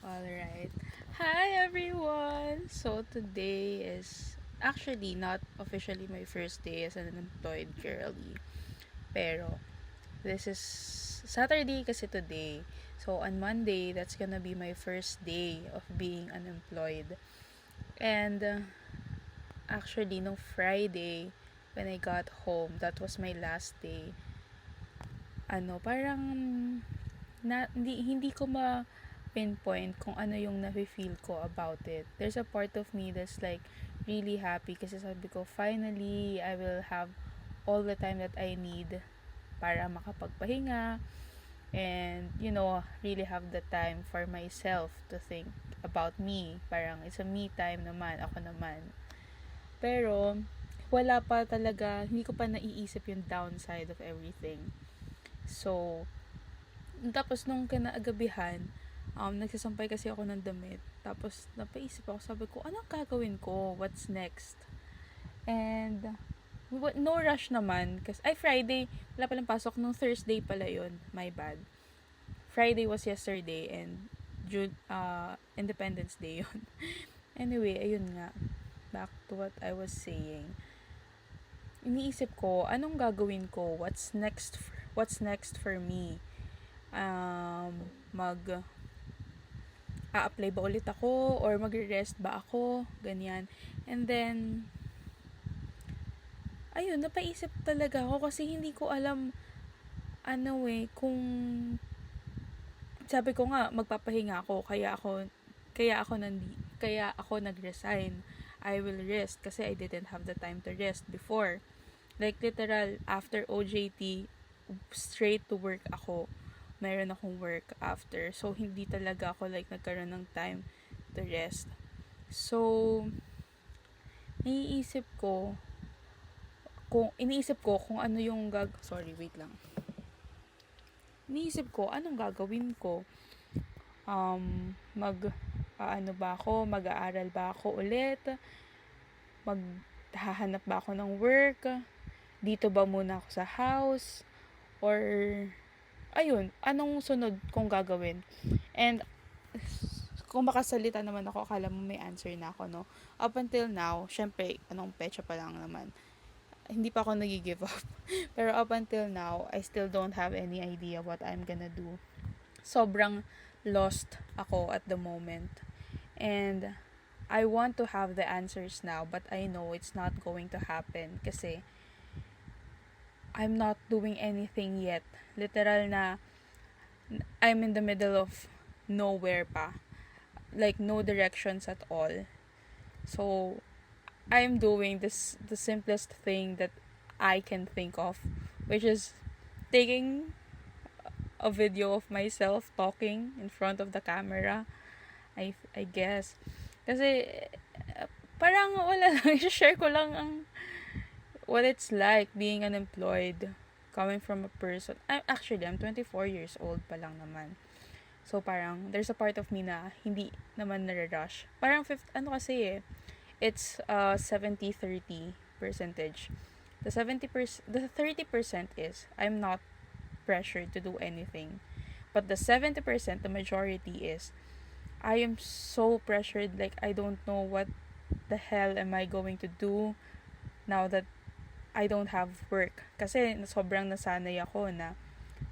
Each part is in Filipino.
Alright. Hi everyone! So today is actually not officially my first day as an unemployed girly. Pero this is Saturday kasi today. So on Monday, that's gonna be my first day of being unemployed. And actually, no Friday, when I got home, that was my last day. Parang hindi ko pinpoint kung ano yung nafe-feel ko about it. There's a part of me that's like really happy kasi sabi ko, finally, I will have all the time that I need para makapagpahinga and, really have the time for myself to think about me. Parang it's a me time naman, ako naman. Pero, wala pa talaga, hindi ko pa naiisip yung downside of everything. So, tapos nung kinagabihan, nagsasampay kasi ako ng damit. Tapos, napaisip ako, sabi ko, anong gagawin ko? What's next? And, no rush naman. Kasi, Friday, wala palang pasok. Nung Thursday pala yun. My bad. Friday was yesterday and Independence Day yun. Anyway, ayun nga. Back to what I was saying. Iniisip ko, anong gagawin ko? What's next for me? Mag a-apply ba ulit ako or magre-rest ba ako, ganyan. And then ayun, napaisip talaga ako kasi hindi ko alam kung sabi ko nga magpapahinga ako kaya ako nag-resign. I will rest kasi I didn't have the time to rest before. Like literal after OJT straight to work ako. Meron akong work after. So, hindi talaga ako nagkaroon ng time to rest. So, iniisip ko kung ano yung sorry, wait lang. Iniisip ko, anong gagawin ko? Mag-aaral ba ako ulit? Maghahanap ba ako ng work? Dito ba muna ako sa house? Or ayun, anong sunod kong gagawin? And kung makasalita naman ako, akala mo may answer na ako, no? Up until now, syempre, anong petsa pa lang naman, hindi pa ako nag-give up. Pero up until now, I still don't have any idea what I'm gonna do. Sobrang lost ako at the moment. And I want to have the answers now, but I know it's not going to happen kasi I'm not doing anything yet. Literal na I'm in the middle of nowhere pa. Like no directions at all. So I'm doing the simplest thing that I can think of, which is taking a video of myself talking in front of the camera. I guess. Kasi parang wala lang, share ko lang what it's like being unemployed coming from a person. I'm 24 years old pa lang naman. So, parang, there's a part of me na hindi naman nare-rush. Parang, it's 70-30 percentage. The 30% is, I'm not pressured to do anything. But the 70%, the majority is, I am so pressured, like, I don't know what the hell am I going to do now that I don't have work. Kasi, sobrang nasanay ako na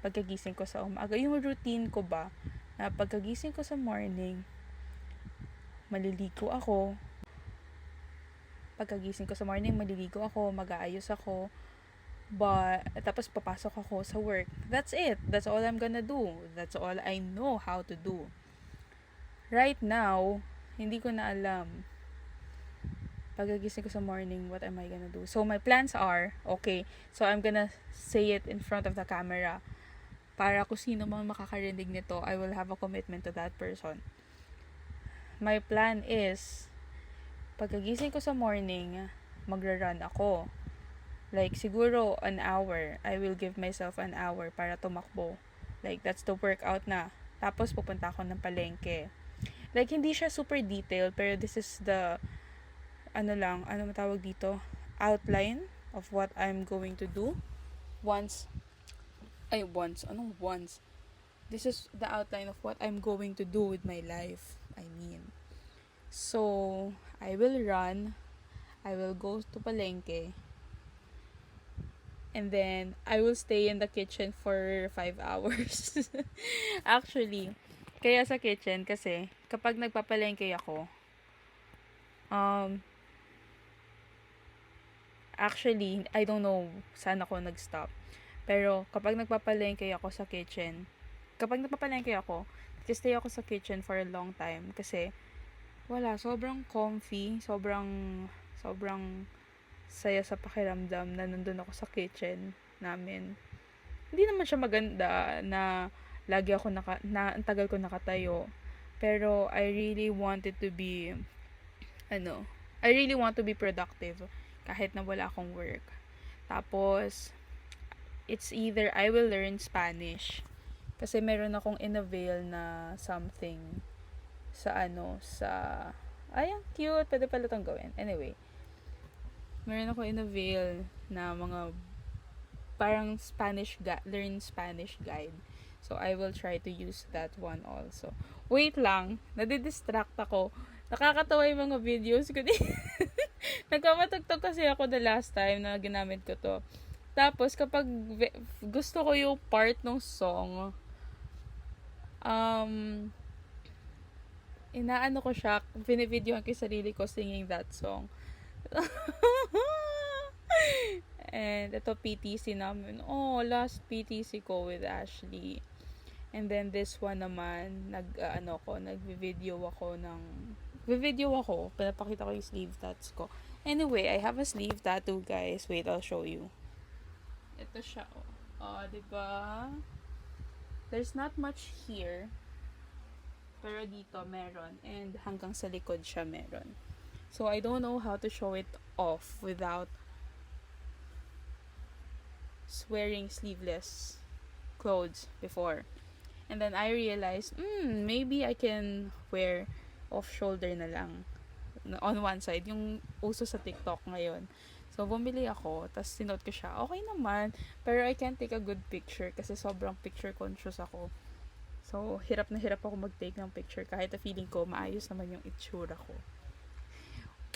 pagkagising ko sa umaga, yung routine ko ba, na pagkagising ko sa morning, maliligo ako. Mag-aayos ako, tapos papasok ako sa work. That's it. That's all I'm gonna do. That's all I know how to do. Right now, hindi ko na alam. Pagkagising ko sa morning, what am I gonna do? So, my plans are, okay, so I'm gonna say it in front of the camera. Para kung sino mang makakarinig nito, I will have a commitment to that person. My plan is, pagkagising ko sa morning, magra-run ako. Like, siguro an hour. I will give myself an hour para tumakbo. Like, that's the workout na. Tapos, pupunta ako ng palengke. Like, hindi siya super detailed, pero this is the, matawag dito? Outline of what I'm going to do. Once. this is the outline of what I'm going to do with my life. I mean, so I will run. I will go to palengke. And then, I will stay in the kitchen for 5 hours. Actually, kaya sa kitchen kasi, kapag nagpapalengke ako, um, actually, I don't know saan ako nag-stop. Pero, kapag nagpapalengke ako sa kitchen, stay ako sa kitchen for a long time kasi, wala, sobrang comfy, sobrang saya sa pakiramdam na nandun ako sa kitchen namin. Hindi naman siya maganda na lagi ako ang tagal ko nakatayo. Pero I really wanted to be I really want to be productive kahit na wala akong work. Tapos it's either I will learn Spanish kasi meron akong inavail na something sa ay, ang cute, pwede pala itong gawin. Anyway, meron ako inavail na mga parang learn Spanish guide. So, I will try to use that one also. Wait lang, nadidistract ako. Nakakatawa yung mga videos ko. Nagkamatugtog kasi ako the last time na ginamit ko to. Tapos, kapag gusto ko yung part ng song, inaano ko siya, binivideohan ko yung sarili ko singing that song. And ito PTC namin. Last PTC ko with Ashley. And then this one naman, nagvi-video ako, pinapakita ko yung sleeve tats ko. Anyway, I have a sleeve tattoo, guys. Wait, I'll show you. Ito siya, diba? There's not much here. Pero dito meron. And hanggang sa likod siya meron. So, I don't know how to show it off without wearing sleeveless clothes before. And then I realized, maybe I can wear off-shoulder na lang on one side. Yung uso sa TikTok ngayon. So, bumili ako, tapos sinuot ko siya. Okay naman, pero I can't take a good picture kasi sobrang picture conscious ako. So, hirap na hirap ako mag-take ng picture kahit na feeling ko maayos naman yung itsura ko.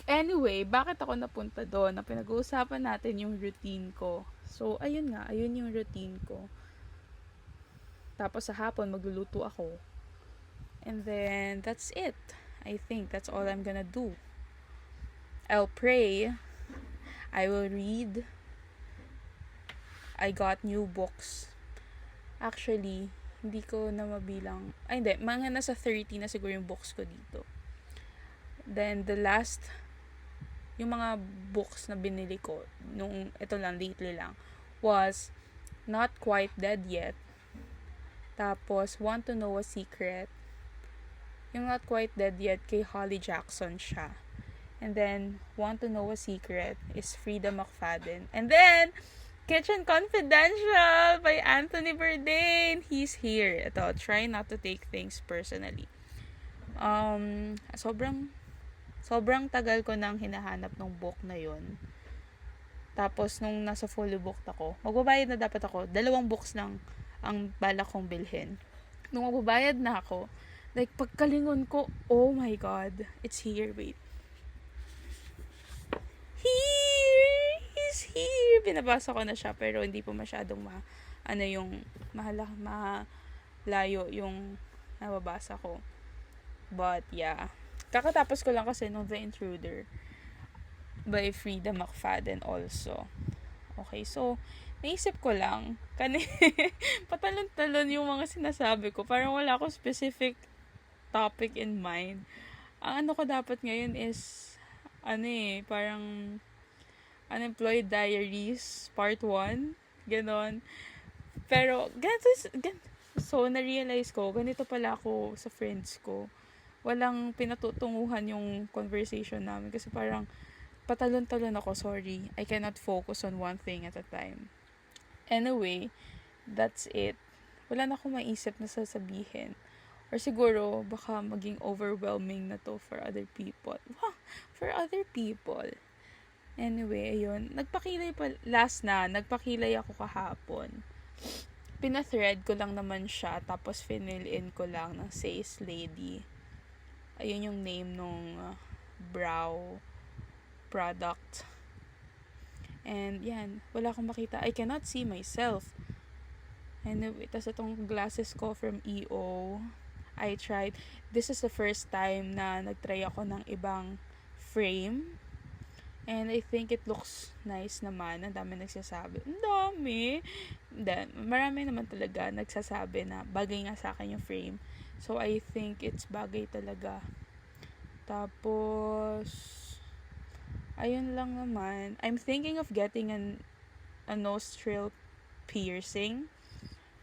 Anyway, bakit ako napunta doon? Na pinag-uusapan natin yung routine ko. So, ayun yung routine ko. Tapos sa hapon, magluluto ako. And then, that's it. I think that's all I'm gonna do. I'll pray. I will read. I got new books. Actually, hindi ko na mabilang. Ay, hindi. Mga nasa 30 na siguro yung books ko dito. Then, yung mga books na binili ko, lately lang, was Not Quite Dead Yet. Tapos, Want to Know a Secret. Yung Not Quite Dead Yet, kay Holly Jackson siya. And then, Want to Know a Secret is Frida McFadden. And then, Kitchen Confidential by Anthony Bourdain. He's here. Ito, try not to take things personally. Sobrang tagal ko nang hinahanap ng book na yun. Tapos, nung nasa fully booked ako, magbabayad na dapat ako. 2 books lang ang balak kong bilhin. Nung magbabayad na ako, like, pagkalingon ko, oh my God, it's here, wait. Here! He's here! Binabasa ko na siya, pero hindi po masyadong malayo yung nababasa ko. But, yeah. Kakatapos ko lang kasi nung The Intruder by Frida McFadden also. Okay, so, naisip ko lang, patalon-talon yung mga sinasabi ko. Parang wala akong specific topic in mind. Ang ko dapat ngayon is, parang Unemployed Diaries Part 1. Ganon. Pero, so, na-realize ko, ganito pala ako sa friends ko. Walang pinatutunguhan yung conversation namin kasi parang patalon-talon ako, sorry. I cannot focus on one thing at a time. Anyway, that's it. Wala na akong maisip na sasabihin. Or siguro, baka maging overwhelming na to for other people. For other people. Anyway, ayun. Nagpakilay ako kahapon. pina-thread ko lang naman siya, tapos fill in ko lang ng Says Lady. Ayun yung name nung brow product. And yan, wala akong makita. I cannot see myself. And tas itong glasses ko from EO, I tried. This is the first time na nagtry ako ng ibang frame. And I think it looks nice naman. Ang dami nagsasabi. Ang dami. Then, marami naman talaga nagsasabi na bagay nga sa akin yung frame. So, I think it's bagay talaga. Tapos, ayun lang naman. I'm thinking of getting a nostril piercing.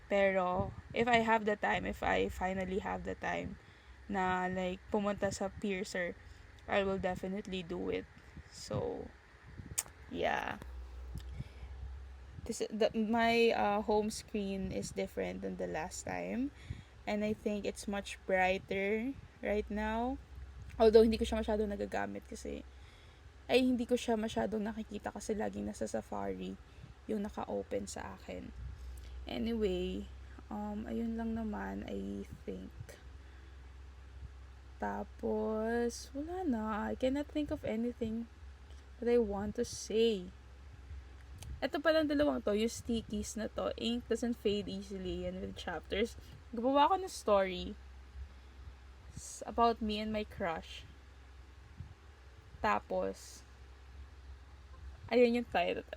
Pero, if I finally have the time na like pumunta sa piercer, I will definitely do it. So, yeah. My home screen is different than the last time. And I think it's much brighter right now. Although, hindi ko siya masyadong nagagamit kasi hindi ko siya masyadong nakikita kasi laging nasa Safari yung naka-open sa akin. Anyway, ayun lang naman, I think. Tapos, wala na. I cannot think of anything that I want to say. Ito palang dalawang to, yung stickies na to, ink doesn't fade easily and with chapters. Gumawa ko ng story about me and my crush. Tapos, ayun yung title.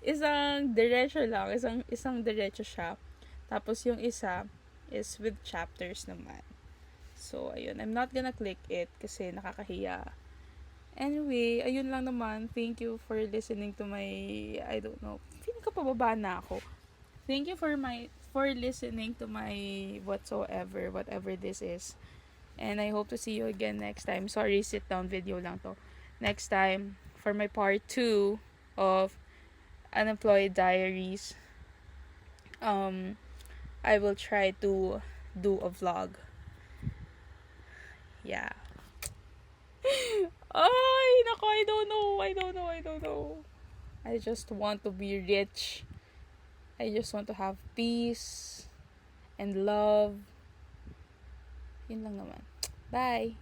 Isang diretso lang, isang diretso siya. Tapos yung isa is with chapters naman. So, ayun. I'm not gonna click it kasi nakakahiya. Anyway, ayun lang naman. Thank you for listening to my, I don't know, feeling ko pababa na ako. Thank you for listening to my whatever this is. And I hope to see you again next time. Sorry, sit down video lang to. Next time, for my part 2 of Unemployed Diaries, I will try to do a vlog. Yeah. Ay, nako, I don't know. I just want to be rich. I just want to have peace and love. Yun lang naman. Bye!